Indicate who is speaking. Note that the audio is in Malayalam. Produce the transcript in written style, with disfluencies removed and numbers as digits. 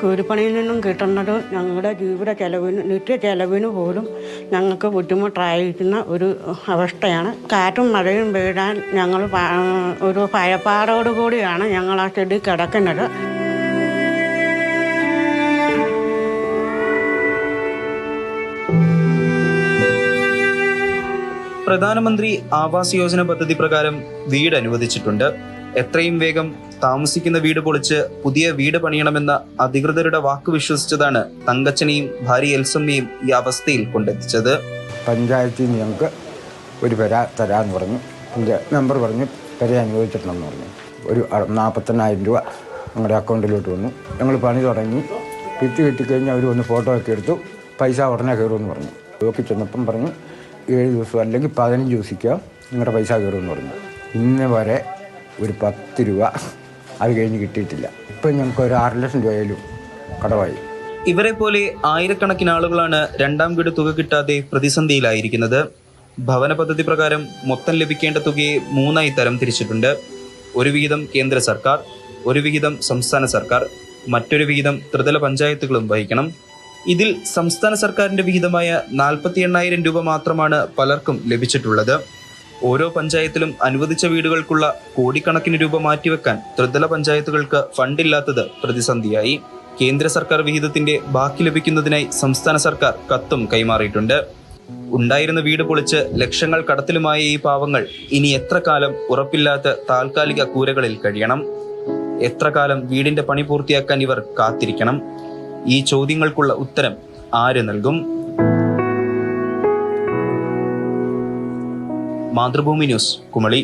Speaker 1: കൂലിപ്പണിയിൽ നിന്നും കിട്ടുന്നത് ഞങ്ങളുടെ ജീവിത ചെലവിന് നിത്യ ചെലവിന് പോലും ഞങ്ങൾക്ക് ബുദ്ധിമുട്ടായിരിക്കുന്ന ഒരു അവസ്ഥയാണ്. കാറ്റും മഴയും വീഴാൻ ഞങ്ങൾ ഒരു ഭയപ്പാടോടു കൂടിയാണ് ഞങ്ങൾ ആ ചെടി കിടക്കുന്നത്.
Speaker 2: പ്രധാനമന്ത്രി ആവാസ് യോജന പദ്ധതി പ്രകാരം വീട് അനുവദിച്ചിട്ടുണ്ട്. എത്രയും വേഗം താമസിക്കുന്ന വീട് പൊളിച്ച് പുതിയ വീട് പണിയണമെന്ന അധികൃതരുടെ വാക്ക് വിശ്വസിച്ചതാണ് തങ്കച്ചനെയും ഭാര്യ എൽസമ്മയും ഈ അവസ്ഥയിൽ കൊണ്ടെത്തിച്ചത്.
Speaker 3: പഞ്ചായത്തിൽ നിന്ന് ഞങ്ങൾക്ക് ഒരു പെര തരാമെന്ന് പറഞ്ഞു. മെമ്പർ പറഞ്ഞു പെര അനുവദിച്ചിട്ടുണ്ടെന്ന് പറഞ്ഞു. ഒരു 48,000 രൂപ ഞങ്ങളുടെ അക്കൗണ്ടിലോട്ട് വന്നു. ഞങ്ങൾ പണി തുടങ്ങി. കിട്ടിക്കഴിഞ്ഞ് അവർ ഒന്ന് ഫോട്ടോ ഒക്കെ എടുത്തു. പൈസ ഉടനെ കയറുമെന്ന് പറഞ്ഞു. നോക്കി ചെന്നപ്പം പറഞ്ഞു 7 ദിവസം അല്ലെങ്കിൽ 15 ദിവസിക്കാം നിങ്ങളുടെ പൈസ കയറുമെന്ന് പറഞ്ഞു. ഇന്ന് വരെ ഒരു 10 രൂപ അത് കഴിഞ്ഞ് കിട്ടിയിട്ടില്ല. ഇപ്പം ഞങ്ങൾക്ക് ഒരു 6 ലക്ഷം രൂപയിലും കടമായി.
Speaker 2: ഇവരെ പോലെ ആയിരക്കണക്കിന് ആളുകളാണ് രണ്ടാം ഗഡു തുക കിട്ടാതെ പ്രതിസന്ധിയിലായിരിക്കുന്നത്. ഭവന പദ്ധതി പ്രകാരം മൊത്തം ലഭിക്കേണ്ട തുകയെ 3ആയി തരം തിരിച്ചിട്ടുണ്ട്. ഒരു വിഹിതം കേന്ദ്ര സർക്കാർ, ഒരു വിഹിതം സംസ്ഥാന സർക്കാർ, മറ്റൊരു വിഹിതം ത്രിതല പഞ്ചായത്തുകളും വഹിക്കണം. ഇതിൽ സംസ്ഥാന സർക്കാരിന്റെ വിഹിതമായ 48,000 രൂപ മാത്രമാണ് പലർക്കും ലഭിച്ചിട്ടുള്ളത്. ഓരോ പഞ്ചായത്തിലും അനുവദിച്ച വീടുകൾക്കുള്ള കോടിക്കണക്കിന് രൂപ മാറ്റിവെക്കാൻ ത്രിതല പഞ്ചായത്തുകൾക്ക് ഫണ്ടില്ലാത്തത് പ്രതിസന്ധിയായി. കേന്ദ്ര സർക്കാർ വിഹിതത്തിന്റെ ബാക്കി ലഭിക്കുന്നതിനായി സംസ്ഥാന സർക്കാർ കത്തും കൈമാറിയിട്ടുണ്ട്. ഉണ്ടായിരുന്ന വീട് പൊളിച്ച് ലക്ഷങ്ങൾ കടത്തിലുമായ ഈ പാവങ്ങൾ ഇനി എത്ര കാലം ഉറപ്പില്ലാത്ത താൽക്കാലിക കൂരകളിൽ കഴിയണം? എത്ര കാലം വീടിന്റെ പണി പൂർത്തിയാക്കാൻ ഇവർ കാത്തിരിക്കണം? ഈ ചോദ്യങ്ങൾക്കുള്ള ഉത്തരം ആര് നൽകും? മാതൃഭൂമി ന്യൂസ്, കുമളി.